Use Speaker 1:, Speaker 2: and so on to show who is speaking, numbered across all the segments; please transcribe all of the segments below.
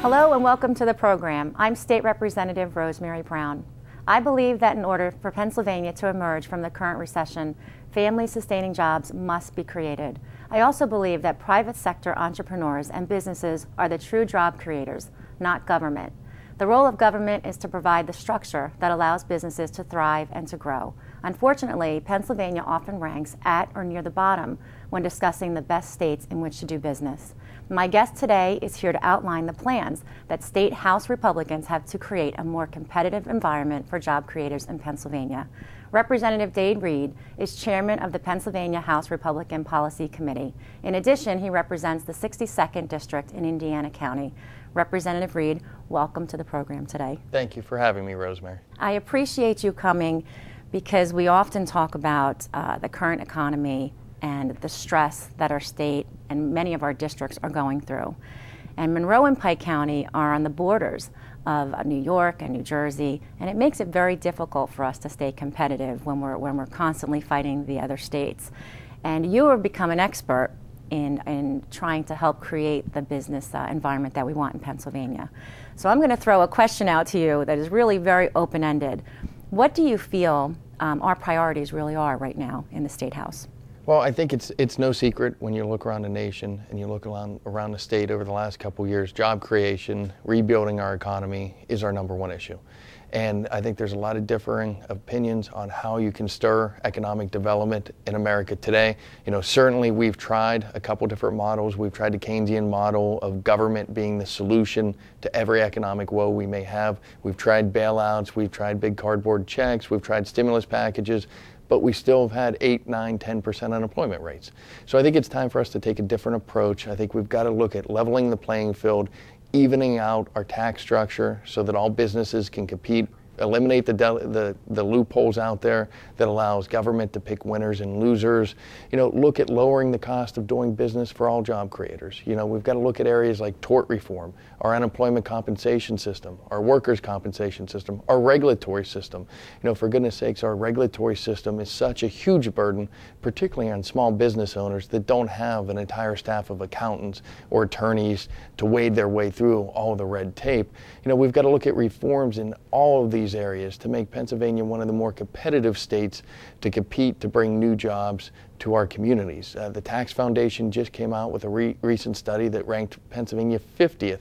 Speaker 1: Hello and welcome to the program. I'm State Representative Rosemary M. I believe that in order for Pennsylvania to emerge from the current recession, family-sustaining jobs must be created. I also believe that private sector entrepreneurs and businesses are the true job creators, not government. The role of government is to provide the structure that allows businesses to thrive and to grow. Unfortunately, Pennsylvania often ranks at or near the bottom when discussing the best states in which to do business. My guest today is here to outline the plans that State House Republicans have to create a more competitive environment for job creators in Pennsylvania. Representative Dade Reed is chairman of the Pennsylvania House Republican Policy Committee. In addition, he represents the 62nd District in Indiana County. Representative Reed, welcome to the program today.
Speaker 2: Thank you for having me, Rosemary.
Speaker 1: I appreciate you coming because we often talk about the current economy and the stress that our state and many of our districts are going through. And Monroe and Pike County are on the borders of New York and New Jersey, and it makes it very difficult for us to stay competitive when we're constantly fighting the other states. And you have become an expert in trying to help create the business environment that we want in Pennsylvania. So I'm going to throw a question out to you that is really very open-ended. What do you feel our priorities really are right now in the State House?
Speaker 2: Well, I think it's no secret when you look around the nation and you look around the state over the last couple of years, job creation, rebuilding our economy is our number one issue. And I think there's a lot of differing opinions on how you can stir economic development in America today. You know, certainly we've tried a couple different models. We've tried the Keynesian model of government being the solution to every economic woe we may have. We've tried bailouts, we've tried big cardboard checks, we've tried stimulus packages, but we still have had 8, 9, 10% unemployment rates. So I think it's time for us to take a different approach. I think we've got to look at leveling the playing field, evening out our tax structure so that all businesses can compete, eliminate the loopholes out there that allows government to pick winners and losers. You know, look at lowering the cost of doing business for all job creators. You know, we've got to look at areas like tort reform, our unemployment compensation system, our workers' compensation system, our regulatory system. You know, for goodness sakes, our regulatory system is such a huge burden, particularly on small business owners that don't have an entire staff of accountants or attorneys to wade their way through all the red tape. You know, we've got to look at reforms in all of these areas to make Pennsylvania one of the more competitive states to compete to bring new jobs to our communities. The Tax Foundation just came out with a recent study that ranked Pennsylvania 50th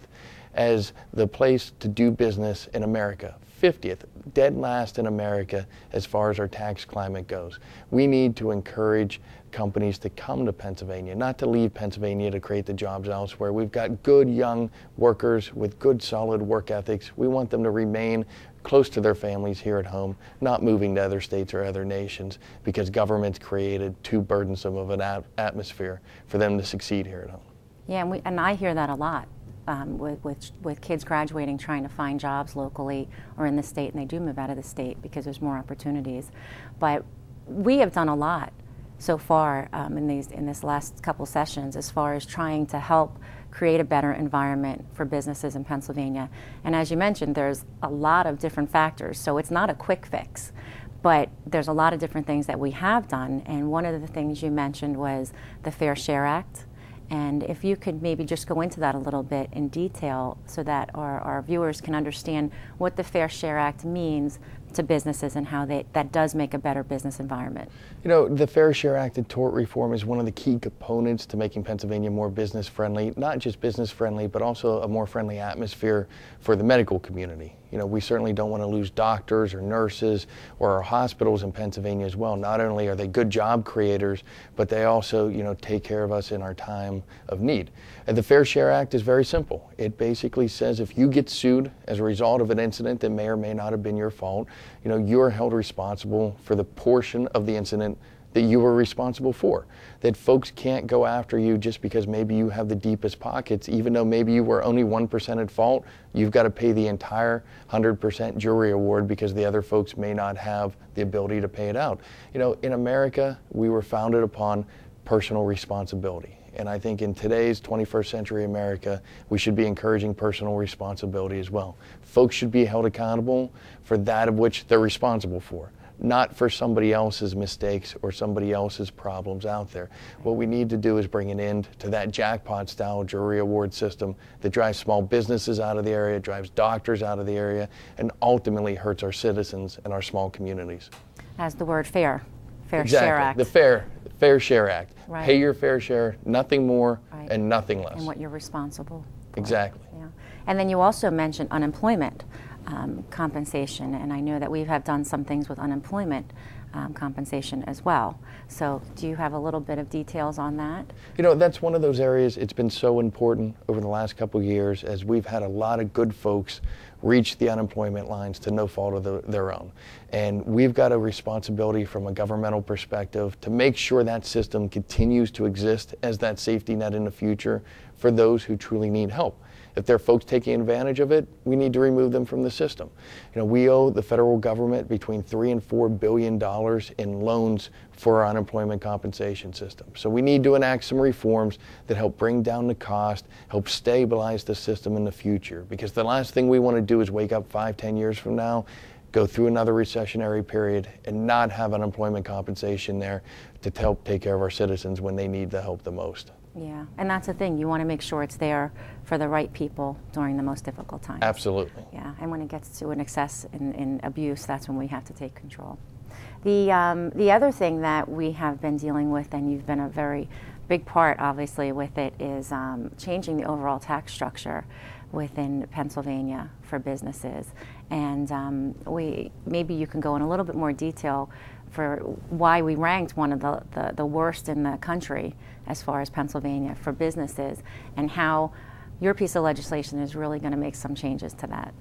Speaker 2: as the place to do business in America. 50th, dead last in America as far as our tax climate goes. We need to encourage companies to come to Pennsylvania, not to leave Pennsylvania to create the jobs elsewhere. We've got good young workers with good solid work ethics. We want them to remain close to their families here at home, not moving to other states or other nations because government's created too burdensome of an atmosphere for them to succeed here at home.
Speaker 1: Yeah, and I hear that a lot with kids graduating trying to find jobs locally or in the state, and they do move out of the state because there's more opportunities. But we have done a lot so far in this last couple sessions as far as trying to help create a better environment for businesses in Pennsylvania. And as you mentioned, there's a lot of different factors, so it's not a quick fix. But there's a lot of different things that we have done, and one of the things you mentioned was the Fair Share Act. And if you could maybe just go into that a little bit in detail so that our viewers can understand what the Fair Share Act means to businesses and how that does make a better business environment.
Speaker 2: You know, the Fair Share Act and tort reform is one of the key components to making Pennsylvania more business friendly, not just business friendly, but also a more friendly atmosphere for the medical community. You know, we certainly don't want to lose doctors or nurses or our hospitals in Pennsylvania as well. Not only are they good job creators, but they also, you know, take care of us in our time of need. And the Fair Share Act is very simple. It basically says if you get sued as a result of an incident that may or may not have been your fault, you know, you're held responsible for the portion of the incident that you were responsible for. That folks can't go after you just because maybe you have the deepest pockets, even though maybe you were only 1% at fault, you've got to pay the entire 100% jury award because the other folks may not have the ability to pay it out. You know, in America, we were founded upon personal responsibility. And I think in today's 21st century America, we should be encouraging personal responsibility as well. Folks should be held accountable for that of which they're responsible for, not for somebody else's mistakes or somebody else's problems out there. What we need to do is bring an end to that jackpot-style jury award system that drives small businesses out of the area, drives doctors out of the area, and ultimately hurts our citizens and our small communities.
Speaker 1: As the word Fair
Speaker 2: Exactly.
Speaker 1: Share Act.
Speaker 2: The Fair Share Act.
Speaker 1: Right.
Speaker 2: Pay your fair share, nothing more
Speaker 1: Right.
Speaker 2: and nothing less.
Speaker 1: And what you're responsible for.
Speaker 2: Exactly.
Speaker 1: Yeah. And then you also mentioned unemployment compensation, and I know that we have done some things with unemployment compensation as well. So do you have a little bit of details on that?
Speaker 2: You know, that's one of those areas, it's been so important over the last couple of years as we've had a lot of good folks reach the unemployment lines to no fault of their own. And we've got a responsibility from a governmental perspective to make sure that system continues to exist as that safety net in the future for those who truly need help. If there are folks taking advantage of it, we need to remove them from the system. You know, we owe the federal government between $3 and $4 billion in loans for our unemployment compensation system. So we need to enact some reforms that help bring down the cost, help stabilize the system in the future. Because the last thing we want to do is wake up 5-10 years from now, go through another recessionary period, and not have unemployment compensation there to help take care of our citizens when they need the help the most.
Speaker 1: Yeah, and that's the thing. You want to make sure it's there for the right people during the most difficult times.
Speaker 2: Absolutely.
Speaker 1: Yeah, and when it gets to an excess in abuse, that's when we have to take control. The other thing that we have been dealing with, and you've been a very big part, obviously, with it, is changing the overall tax structure within Pennsylvania for businesses. And maybe you can go in a little bit more detail for why we ranked one of the worst in the country as far as Pennsylvania for businesses, and how your piece of legislation is really going to make some changes to that.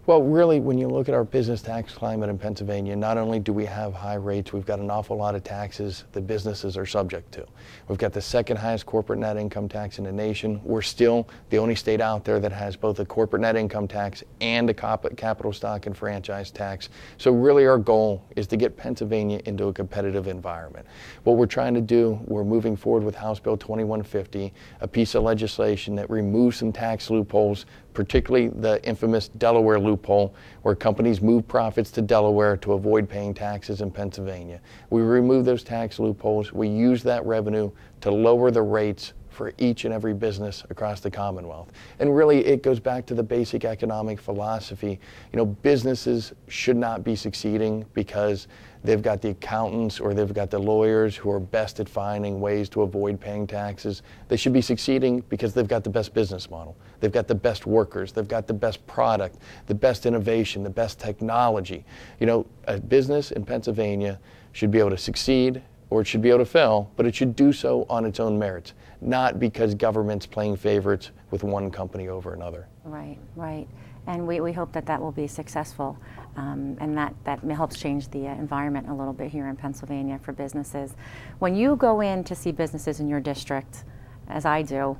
Speaker 2: Well, really, when you look at our business tax climate in Pennsylvania, not only do we have high rates, we've got an awful lot of taxes that businesses are subject to. We've got the second highest corporate net income tax in the nation. We're still the only state out there that has both a corporate net income tax and a capital stock and franchise tax. So really our goal is to get Pennsylvania into a competitive environment. What we're trying to do, we're moving forward with House Bill 2150, a piece of legislation that removes some tax loopholes, particularly the infamous Delaware loophole, where companies move profits to Delaware to avoid paying taxes in Pennsylvania. We remove those tax loopholes. We use that revenue to lower the rates for each and every business across the Commonwealth. And really, it goes back to the basic economic philosophy. You know, businesses should not be succeeding because they've got the accountants or they've got the lawyers who are best at finding ways to avoid paying taxes. They should be succeeding because they've got the best business model. They've got the best workers. They've got the best product, the best innovation, the best technology. You know, a business in Pennsylvania should be able to succeed, or it should be able to fail, but it should do so on its own merits, not because government's playing favorites with one company over another.
Speaker 1: Right, right. And we hope that that will be successful, and that helps change the environment a little bit here in Pennsylvania for businesses. When you go in to see businesses in your district, as I do,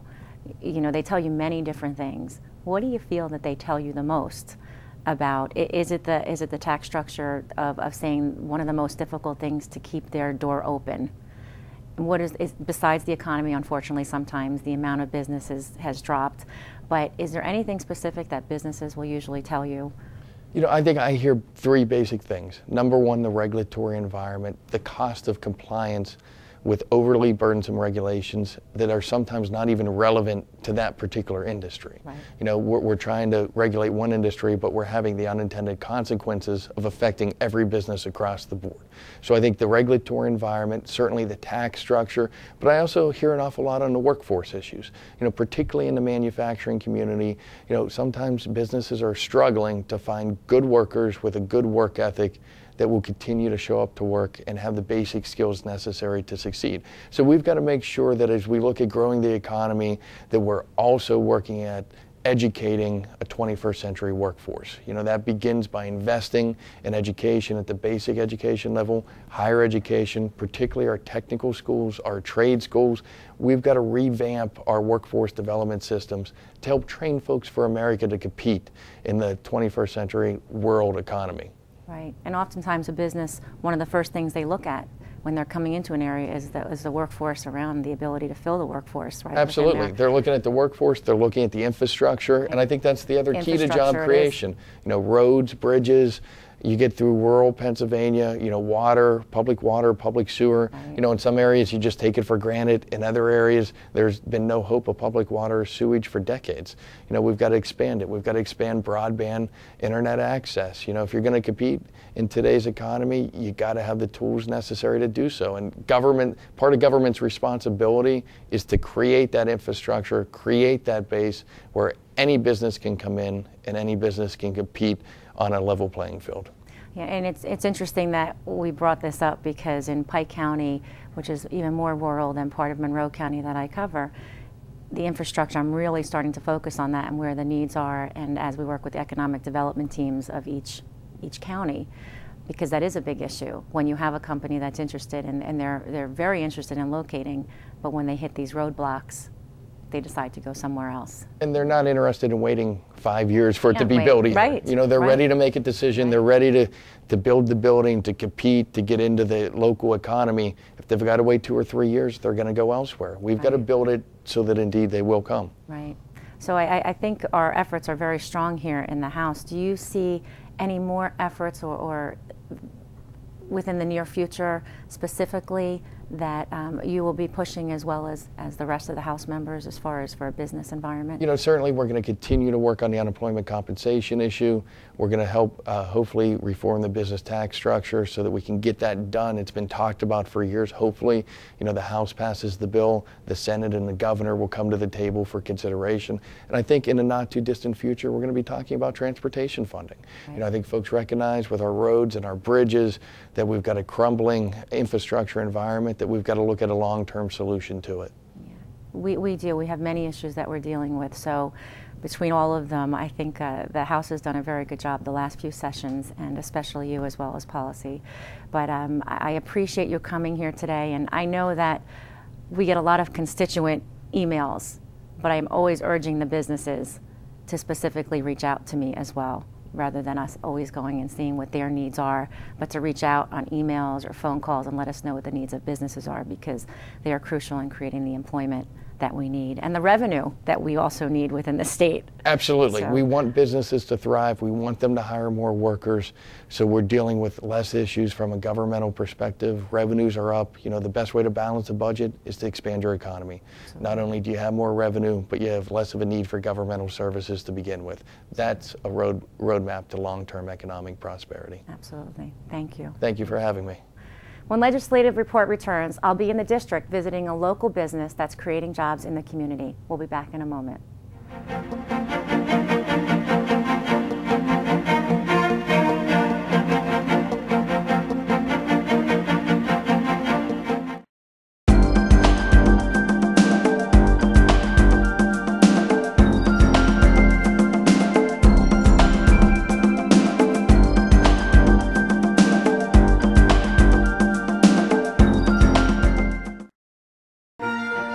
Speaker 1: you know, they tell you many different things. What do you feel that they tell you the most about? Is it the tax structure of saying one of the most difficult things to keep their door open? What is besides the economy, unfortunately, sometimes the amount of businesses has dropped, but is there anything specific that businesses will usually tell you?
Speaker 2: You know, I think I hear three basic things. Number one, the regulatory environment, the cost of compliance with overly burdensome regulations that are sometimes not even relevant to that particular industry.
Speaker 1: Right.
Speaker 2: You know, we're trying to regulate one industry, but we're having the unintended consequences of affecting every business across the board. So I think the regulatory environment, certainly the tax structure, but I also hear an awful lot on the workforce issues. You know, particularly in the manufacturing community, you know, sometimes businesses are struggling to find good workers with a good work ethic that will continue to show up to work and have the basic skills necessary to succeed. So we've got to make sure that as we look at growing the economy, that we're also working at educating a 21st century workforce. You know, that begins by investing in education at the basic education level, higher education, particularly our technical schools, our trade schools. We've got to revamp our workforce development systems to help train folks for America to compete in the 21st century world economy.
Speaker 1: Right, and oftentimes a business, one of the first things they look at when they're coming into an area is the workforce around, the ability to fill the workforce. Right.
Speaker 2: Absolutely, they're looking at the workforce, they're looking at the infrastructure, and I think that's the other key to job creation. You know, roads, bridges, You get through rural Pennsylvania, water, public sewer.
Speaker 1: Right.
Speaker 2: In some areas you just take it for granted. In other areas, there's been no hope of public water or sewage for decades. We've got to expand it. We've got to expand broadband internet access. If you're going to compete in today's economy, you got to have the tools necessary to do so. And part of government's responsibility is to create that infrastructure, create that base where any business can come in and any business can compete on a level playing field.
Speaker 1: Yeah, and it's interesting that we brought this up because in Pike County, which is even more rural than part of Monroe County that I cover, the infrastructure, I'm really starting to focus on that and where the needs are, and as we work with the economic development teams of each county, because that is a big issue. When you have a company that's interested and they're very interested in locating, but when they hit these roadblocks, they decide to go somewhere else.
Speaker 2: And they're not interested in waiting 5 years for it to be built either.
Speaker 1: Right.
Speaker 2: They're ready to make a decision. Right. They're ready to build the building, to compete, to get into the local economy. If they've got to wait 2 or 3 years, they're going to go elsewhere. We've got to build it so that indeed they will come.
Speaker 1: Right. So I think our efforts are very strong here in the House. Do you see any more efforts or within the near future specifically that you will be pushing as well as the rest of the House members as far as for a business environment?
Speaker 2: Certainly we're going to continue to work on the unemployment compensation issue. We're going to help hopefully reform the business tax structure so that we can get that done. It's been talked about for years. Hopefully, the House passes the bill, the Senate and the governor will come to the table for consideration. And I think in the not too distant future, we're going to be talking about transportation funding. Right. I think folks recognize with our roads and our bridges that we've got a crumbling infrastructure environment, that we've got to look at a long-term solution to it.
Speaker 1: Yeah. We do. We have many issues that we're dealing with. So between all of them, I think the House has done a very good job the last few sessions, and especially you as well as policy. But I appreciate you coming here today, and I know that we get a lot of constituent emails, but I'm always urging the businesses to specifically reach out to me as well, rather than us always going and seeing what their needs are, but to reach out on emails or phone calls and let us know what the needs of businesses are, because they are crucial in creating the employment that we need and the revenue that we also need within the state.
Speaker 2: Absolutely.
Speaker 1: So.
Speaker 2: We want businesses to thrive. We want them to hire more workers. So we're dealing with less issues from a governmental perspective. Revenues are up. The best way to balance a budget is to expand your economy. Absolutely. Not only do you have more revenue, but you have less of a need for governmental services to begin with. That's a roadmap to long-term economic prosperity.
Speaker 1: Absolutely. Thank you.
Speaker 2: Thank you for having me.
Speaker 1: When Legislative Report returns, I'll be in the district visiting a local business that's creating jobs in the community. We'll be back in a moment.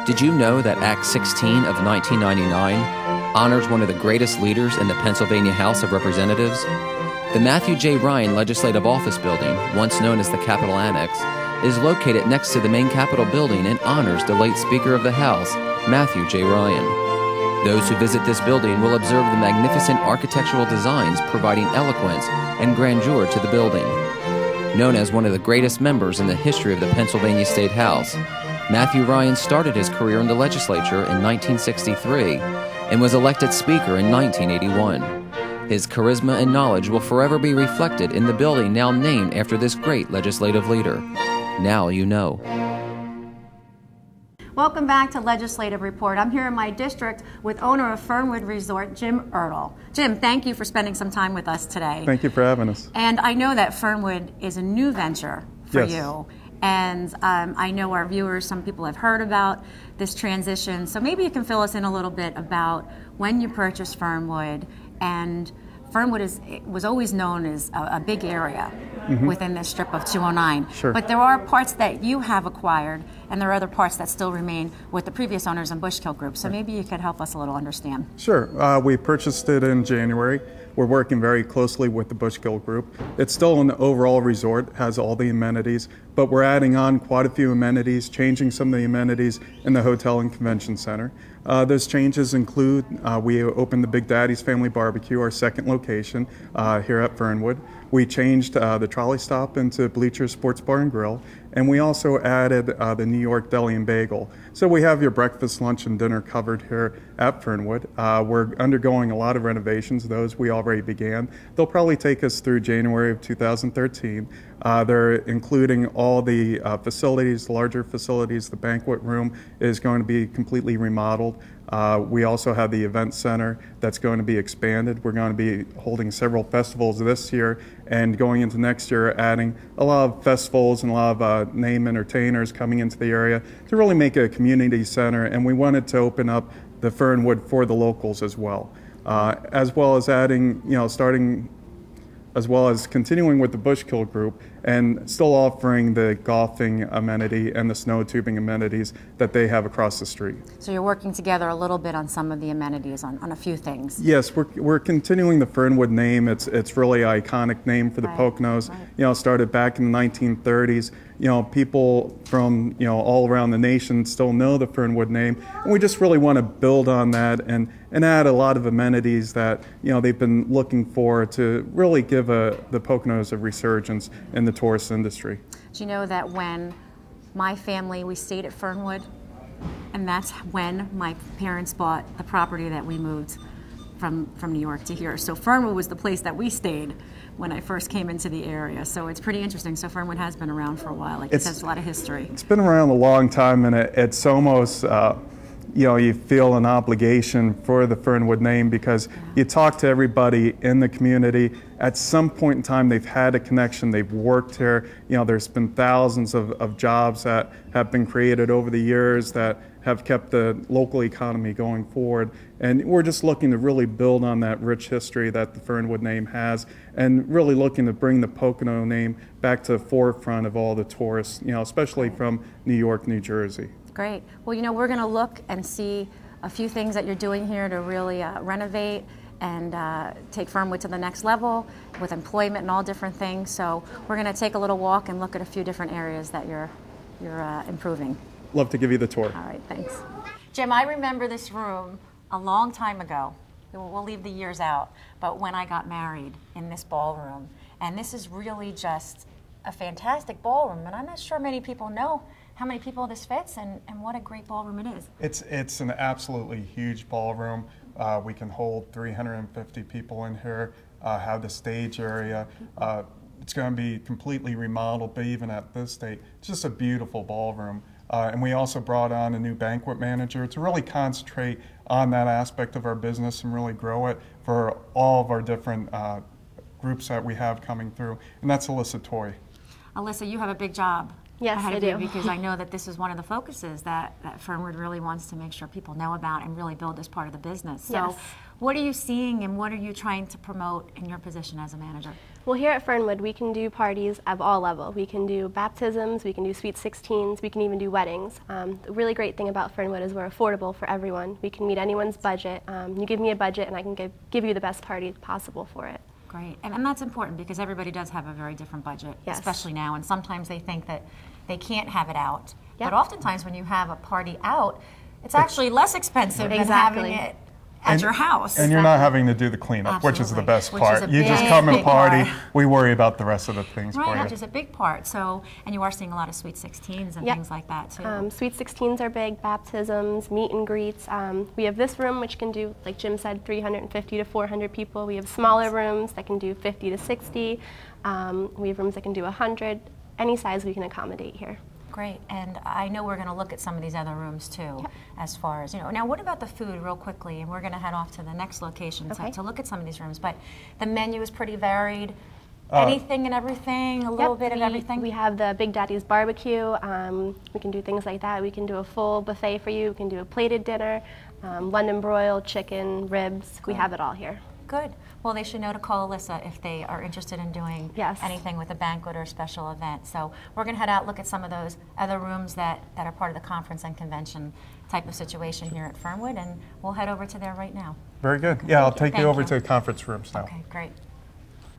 Speaker 3: Did you know that Act 16 of 1999 honors one of the greatest leaders in the Pennsylvania House of Representatives? The Matthew J. Ryan Legislative Office Building, once known as the Capitol Annex, is located next to the main Capitol building and honors the late Speaker of the House, Matthew J. Ryan. Those who visit this building will observe the magnificent architectural designs providing eloquence and grandeur to the building. Known as one of the greatest members in the history of the Pennsylvania State House, Matthew Ryan started his career in the legislature in 1963 and was elected Speaker in 1981. His charisma and knowledge will forever be reflected in the building now named after this great legislative leader. Now you know.
Speaker 1: Welcome back to Legislative Report. I'm here in my district with owner of Fernwood Resort, Jim Ertl. Jim, thank you for spending some time with us today.
Speaker 4: Thank you for having us.
Speaker 1: And I know that Fernwood is a new venture for you. And I know our viewers, some people have heard about this transition. So maybe you can fill us in a little bit about when you purchased Fernwood. And Fernwood was always known as a big area within this strip of 209.
Speaker 4: Sure.
Speaker 1: But there are parts that you have acquired, and there are other parts that still remain with the previous owners in Bushkill Group. So maybe you could help us a little understand.
Speaker 4: Sure. We purchased it in January. we're working very closely with the Bushkill Group. It's still an overall resort, has all the amenities, but we're adding on quite a few amenities, changing some of the amenities in the hotel and convention center. Those changes include we opened the Big Daddy's Family Barbecue, our second location here at Fernwood. We changed the trolley stop into Bleachers Sports Bar and Grill, and we also added the New York Deli and Bagel. So we have your breakfast, lunch, and dinner covered here at Fernwood. We're undergoing a lot of renovations. Those we already began. They'll probably take us through January of 2013. They're including all the facilities, larger facilities. The banquet room is going to be completely remodeled. We also have the event center that's going to be expanded. We're going to be holding several festivals this year, and going into next year adding a lot of festivals and a lot of name entertainers coming into the area to really make it a community center. And we wanted to open up the Fernwood for the locals as well as adding, as well as continuing with the Bushkill Group and still offering the golfing amenity and the snow tubing amenities that they have across the street.
Speaker 1: So you're working together a little bit on some of the amenities, on a few things.
Speaker 4: Yes, we're continuing the Fernwood name. It's really an iconic name for the Poconos. Right. Started back in the 1930s. People from all around the nation still know the Fernwood name, and we just really want to build on that and add a lot of amenities that they've been looking for to really give the Poconos a resurgence in the tourist industry.
Speaker 1: Do you know that when my family, we stayed at Fernwood, and that's when my parents bought the property that we moved from New York to here. So Fernwood was the place that we stayed when I first came into the area. So it's pretty interesting. So Fernwood has been around for a while. It has a lot of history.
Speaker 4: It's been around a long time, and it's almost you feel an obligation for the Fernwood name because you talk to everybody in the community. At some point in time, they've had a connection. They've worked here. There's been thousands of jobs that have been created over the years that have kept the local economy going forward. And we're just looking to really build on that rich history that the Fernwood name has and really looking to bring the Pocono name back to the forefront of all the tourists, especially from New York, New Jersey.
Speaker 1: Great. Well, we're going to look and see a few things that you're doing here to really renovate and take Fernwood to the next level with employment and all different things. So we're going to take a little walk and look at a few different areas that you're improving.
Speaker 4: Love to give you the tour.
Speaker 1: All right, thanks. Jim, I remember this room a long time ago. We'll leave the years out, but when I got married in this ballroom, and this is really just a fantastic ballroom, and I'm not sure many people know how many people this fits and what a great ballroom it is.
Speaker 4: It's an absolutely huge ballroom. We can hold 350 people in here, have the stage area. It's going to be completely remodeled, but even at this state, it's just a beautiful ballroom. And we also brought on a new banquet manager to really concentrate on that aspect of our business and really grow it for all of our different groups that we have coming through. And that's Alyssa Toy.
Speaker 1: Alyssa, you have a big job.
Speaker 5: Yes, I do.
Speaker 1: Because I know that this is one of the focuses that Fernwood really wants to make sure people know about and really build this part of the business. So
Speaker 5: yes.
Speaker 1: What are you seeing and what are you trying to promote in your position as a manager?
Speaker 5: Well, here at Fernwood, we can do parties of all levels. We can do baptisms, we can do sweet 16s, we can even do weddings. The really great thing about Fernwood is we're affordable for everyone. We can meet anyone's budget. You give me a budget and I can give you the best party possible for it.
Speaker 1: Great, and that's important because everybody does have a very different budget,
Speaker 5: yes.
Speaker 1: Especially now, and sometimes they think that they can't have it out.
Speaker 5: Yep.
Speaker 1: But oftentimes when you have a party out, it's actually less expensive than having it at your house.
Speaker 4: And you're not having to do the cleanup,
Speaker 1: Absolutely.
Speaker 4: which is the best
Speaker 1: Which
Speaker 4: part.
Speaker 1: is a
Speaker 4: You just
Speaker 1: big,
Speaker 4: come and
Speaker 1: big
Speaker 4: party.
Speaker 1: part.
Speaker 4: We worry about the rest of the things for you.
Speaker 1: Right, which is a big part. So, and you are seeing a lot of sweet 16s and
Speaker 5: Yep.
Speaker 1: things like that too.
Speaker 5: Sweet 16s are big, baptisms, meet and greets. We have this room which can do, like Jim said, 350 to 400 people. We have smaller rooms that can do 50 to 60. We have rooms that can do 100. Any size we can accommodate here.
Speaker 1: Great, and I know we're going to look at some of these other rooms too, as far as, Now, what about the food, real quickly? And we're going to head off to the next location to look at some of these rooms. But the menu is pretty varied. Anything and everything, a little bit of everything?
Speaker 5: We have the Big Daddy's barbecue. We can do things like that. We can do a full buffet for you. We can do a plated dinner, London broil, chicken, ribs.
Speaker 1: Good.
Speaker 5: We have it all here.
Speaker 1: Good. Well, they should know to call Alyssa if they are interested in doing
Speaker 5: Yes.
Speaker 1: anything with a banquet or special event. So we're going to head out, look at some of those other rooms that are part of the conference and convention type of situation here at Fernwood, and we'll head over to there right now.
Speaker 4: Very good. Yeah, I'll take you over
Speaker 1: you.
Speaker 4: to the conference rooms now.
Speaker 1: Okay, great.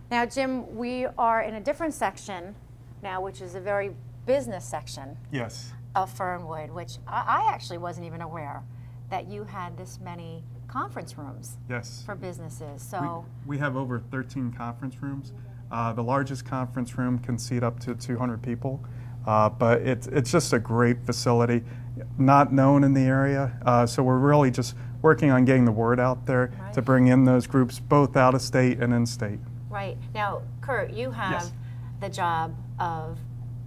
Speaker 1: Now, Jim, we are in a different section now, which is a very business section
Speaker 4: Yes.
Speaker 1: of Fernwood, which I actually wasn't even aware that you had this many conference rooms
Speaker 4: Yes.
Speaker 1: for businesses. So
Speaker 4: we have over 13 conference rooms. The largest conference room can seat up to 200 people, but it's just a great facility, not known in the area. So we're really just working on getting the word out there to bring in those groups, both out of state and in state.
Speaker 1: right. Now, Kurt, you have
Speaker 6: Yes.
Speaker 1: the job of,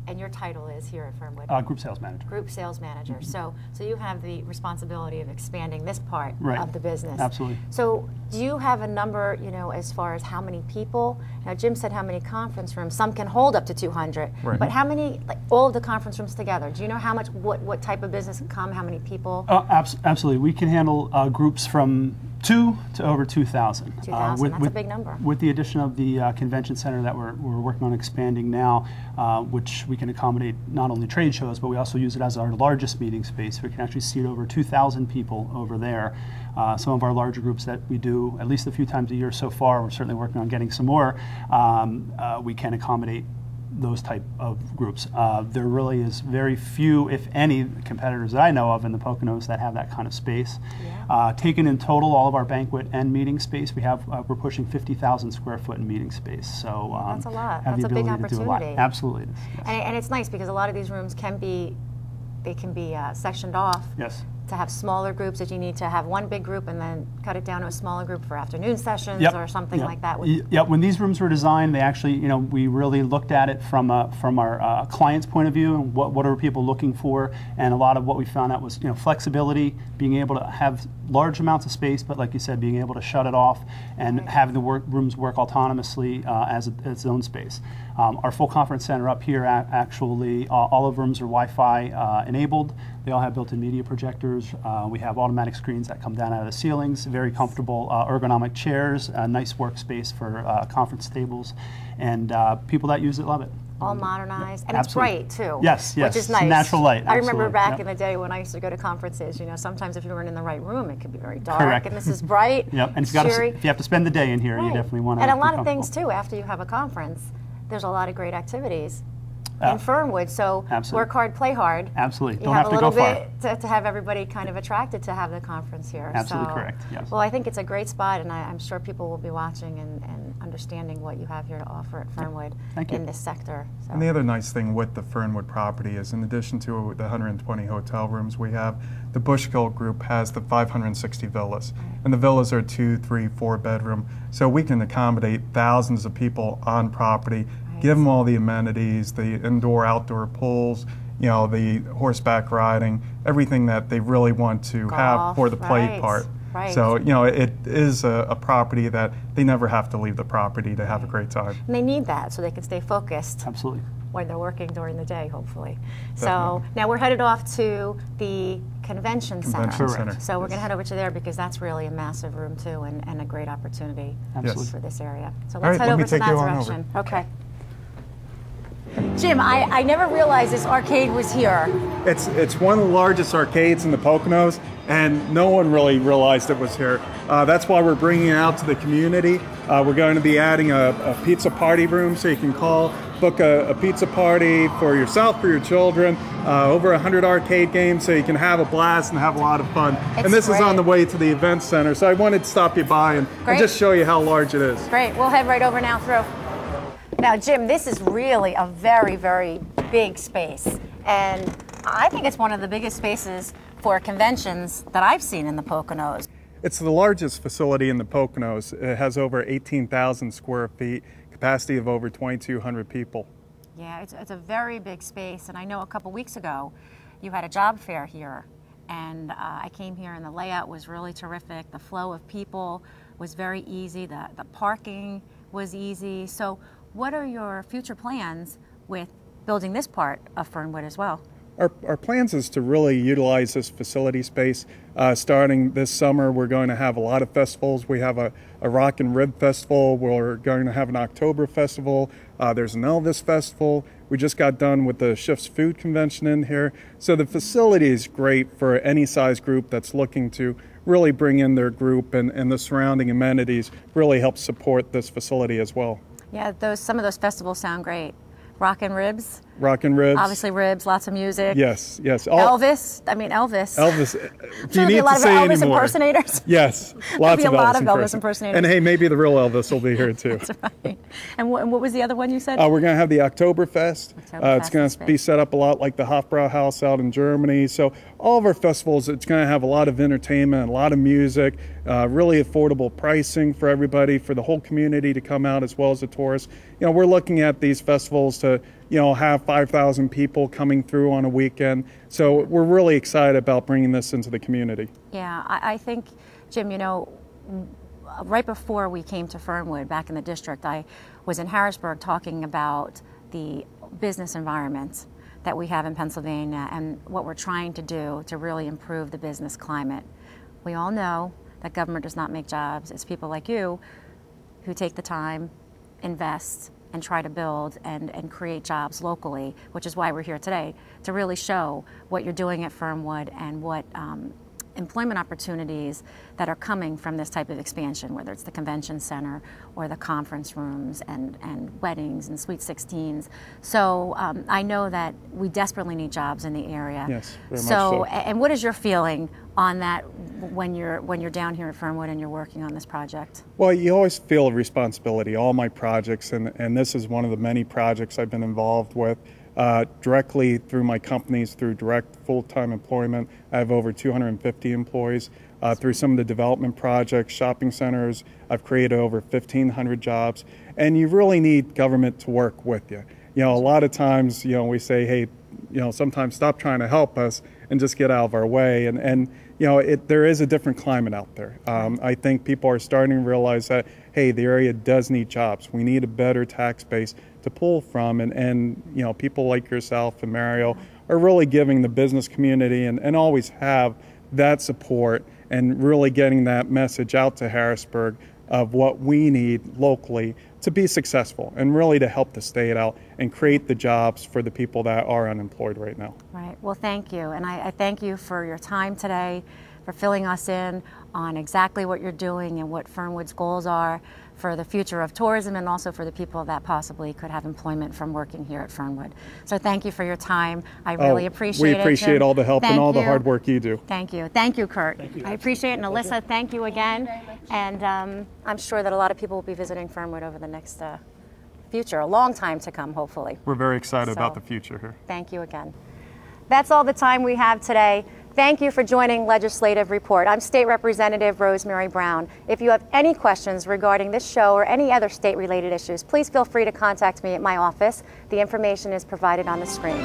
Speaker 1: and your title is here at Fernwood?
Speaker 6: Group sales manager.
Speaker 1: Group sales manager. So you have the responsibility of expanding this part
Speaker 6: Right.
Speaker 1: of the business.
Speaker 6: Absolutely.
Speaker 1: So do you have a number, you know, as far as how many people? Now, Jim said how many conference rooms. Some can hold up to 200.
Speaker 4: Right.
Speaker 1: But how many, like all of the conference rooms together? Do you know how much, what type of business can come? How many people?
Speaker 6: Absolutely. We can handle groups from 2 to over 2,000.
Speaker 1: 2,000, that's a big number.
Speaker 6: With the addition of the convention center that we're working on expanding now, which we can accommodate not only trade shows, but we also use it as our largest meeting space. We can actually seat over 2,000 people over there. Some of our larger groups that we do at least a few times a year so far, we're certainly working on getting some more, we can accommodate those type of groups. There really is very few, if any, competitors that I know of in the Poconos that have that kind of space.
Speaker 1: Yeah.
Speaker 6: Taken in total, all of our banquet and meeting space, we're pushing 50,000 square foot in meeting space. So
Speaker 1: That's a lot.
Speaker 6: have
Speaker 1: That's
Speaker 6: the
Speaker 1: a big
Speaker 6: ability to do a lot.
Speaker 1: opportunity.
Speaker 6: Absolutely, it is. Yes.
Speaker 1: And it's nice because a lot of these rooms can be sectioned off.
Speaker 6: Yes.
Speaker 1: To have smaller groups, if you need to have one big group and then cut it down to a smaller group for afternoon sessions
Speaker 6: Yep.
Speaker 1: or something
Speaker 6: Yep.
Speaker 1: like that.
Speaker 6: Yep. When these rooms were designed, they actually, we really looked at it from our client's point of view and what are people looking for, and a lot of what we found out was flexibility, being able to have large amounts of space, but like you said, being able to shut it off and having the rooms work autonomously as its own space. Our full conference center up here, actually, all of the rooms are Wi-Fi enabled. They all have built-in media projectors. We have automatic screens that come down out of the ceilings, very comfortable ergonomic chairs, a nice workspace for conference tables, and people that use it love it.
Speaker 1: All modernized, and
Speaker 6: Absolutely.
Speaker 1: it's bright too.
Speaker 6: Yes, yes.
Speaker 1: Which is nice.
Speaker 6: Natural light.
Speaker 1: I remember
Speaker 6: absolutely.
Speaker 1: back
Speaker 6: Yep.
Speaker 1: in the day when I used to go to conferences, sometimes if you weren't in the right room, it could be very dark.
Speaker 6: Correct.
Speaker 1: And this is bright.
Speaker 6: Yep. And
Speaker 1: cheery.
Speaker 6: if you have to spend the day in here,
Speaker 1: Right.
Speaker 6: you definitely want to.
Speaker 1: And a lot of things too. After you have a conference, there's a lot of great activities in Fernwood. So
Speaker 6: absolutely.
Speaker 1: work hard, play hard.
Speaker 6: Absolutely.
Speaker 1: You
Speaker 6: Don't have
Speaker 1: a
Speaker 6: to go
Speaker 1: little
Speaker 6: far.
Speaker 1: bit to have everybody kind of attracted to have the conference here.
Speaker 6: Absolutely
Speaker 1: So,
Speaker 6: correct, yes.
Speaker 1: Well, I think it's a great spot, and I'm sure people will be watching and understanding what you have here to offer at Fernwood
Speaker 6: Thank you.
Speaker 1: in this sector. So.
Speaker 4: And the other nice thing with the Fernwood property is, in addition to the 120 hotel rooms we have, the Bushkill Group has the 560 villas. And the villas are 2, 3, 4 bedroom. So we can accommodate thousands of people on property, give them all the amenities, the indoor, outdoor pools, the horseback riding, everything that they really want to have for the play part.
Speaker 1: Right.
Speaker 4: So, it is a property that they never have to leave the property to have a great time.
Speaker 1: And they need that so they can stay focused
Speaker 6: Absolutely.
Speaker 1: when they're working during the day, hopefully. So
Speaker 4: Definitely.
Speaker 1: now we're headed off to the convention center.
Speaker 4: Convention Center.
Speaker 1: So we're going to
Speaker 4: Yes.
Speaker 1: head over to there because that's really a massive room too and a great opportunity
Speaker 6: Absolutely.
Speaker 1: for this area. So
Speaker 4: All
Speaker 1: let's
Speaker 4: right,
Speaker 1: head
Speaker 4: let me
Speaker 1: over to
Speaker 4: take
Speaker 1: that
Speaker 4: you on over.
Speaker 1: direction. Okay. Jim, I never realized this arcade was here.
Speaker 4: It's one of the largest arcades in the Poconos, and no one really realized it was here. That's why we're bringing it out to the community. We're going to be adding a pizza party room, so you can book a pizza party for yourself, for your children. Over 100 arcade games, so you can have a blast and have a lot of fun.
Speaker 1: It's
Speaker 4: and this is on
Speaker 1: great.
Speaker 4: the way to the event center, so I wanted to stop you by and
Speaker 1: Great.
Speaker 4: just show you how large it is.
Speaker 1: Great, we'll head right over now through. Now, Jim, this is really a very, very big space. And I think it's one of the biggest spaces for conventions that I've seen in the Poconos.
Speaker 4: It's the largest facility in the Poconos. It has over 18,000 square feet, capacity of over 2,200 people.
Speaker 1: Yeah, it's a very big space. And I know a couple weeks ago you had a job fair here. And I came here and the layout was really terrific. The flow of people was very easy. The parking was easy. So what are your future plans with building this part of Fernwood as well?
Speaker 4: Our plans is to really utilize this facility space. Starting this summer, we're going to have a lot of festivals. We have a Rock and Rib Festival. We're going to have an October Festival. There's an Elvis Festival. We just got done with the Shifts Food Convention in here. So the facility is great for any size group that's looking to really bring in their group, and the surrounding amenities really help support this facility as well.
Speaker 1: Yeah, some of those festivals sound great. Rockin' Ribs.
Speaker 4: Rockin' Ribs.
Speaker 1: Obviously ribs, lots of music.
Speaker 4: Yes, yes.
Speaker 1: Elvis.
Speaker 4: Elvis. Do you
Speaker 1: There'll be
Speaker 4: need
Speaker 1: a lot
Speaker 4: to
Speaker 1: of
Speaker 4: say
Speaker 1: Elvis
Speaker 4: anymore?
Speaker 1: Impersonators.
Speaker 4: Yes, lots
Speaker 1: There'll be a lot of Elvis
Speaker 4: impersonators.
Speaker 1: impersonators.
Speaker 4: And hey, maybe the real Elvis will be here too.
Speaker 1: That's right. And what was the other one you said?
Speaker 4: We're going to have the Oktoberfest. It's going to be set up a lot like the Hofbrauhaus out in Germany. So all of our festivals, it's going to have a lot of entertainment, a lot of music, really affordable pricing for everybody, for the whole community to come out as well as the tourists. You know, we're looking at these festivals to, you know, have 5,000 people coming through on a weekend. So we're really excited about bringing this into the community.
Speaker 1: Yeah, I think, Jim, you know, right before we came to Fernwood back in the district, I was in Harrisburg talking about the business environment that we have in Pennsylvania and what we're trying to do to really improve the business climate. We all know that government does not make jobs. It's people like you who take the time, invest, and try to build and create jobs locally, which is why we're here today, to really show what you're doing at Fernwood and what employment opportunities that are coming from this type of expansion, whether it's the convention center or the conference rooms and weddings and Sweet 16s. So I know that we desperately need jobs in the area.
Speaker 4: Yes, very much so.
Speaker 1: And what is your feeling on that when you're down here at Fernwood and you're working on this project?
Speaker 4: Well, you always feel a responsibility. All my projects, and this is one of the many projects I've been involved with, directly through my companies, through direct full-time employment. I have over 250 employees. Through some of the development projects, shopping centers, I've created over 1,500 jobs. And you really need government to work with you. You know, a lot of times, you know, we say, hey, you know, sometimes stop trying to help us and just get out of our way. And you know, there is a different climate out there. I think people are starting to realize that, hey, the area does need jobs. We need a better tax base to pull from, and you know, people like yourself and Mario are really giving the business community and always have that support and really getting that message out to Harrisburg of what we need locally to be successful and really to help the state out and create the jobs for the people that are unemployed right now.
Speaker 1: Right. Well, thank you. And I thank you for your time today, for filling us in on exactly what you're doing and what Fernwood's goals are for the future of tourism and also for the people that possibly could have employment from working here at Fernwood. So thank you for your time. I really appreciate it.
Speaker 4: We appreciate all the help and all the hard work you do.
Speaker 1: Thank you. Thank you, Kurt. Thank you. I appreciate it. And Alyssa, thank you again. And I'm sure that a lot of people will be visiting Fernwood over the next future, a long time to come, hopefully.
Speaker 4: We're very excited about the future here.
Speaker 1: Thank you again. That's all the time we have today. Thank you for joining Legislative Report. I'm State Representative Rosemary Brown. If you have any questions regarding this show or any other state-related issues, please feel free to contact me at my office. The information is provided on the screen.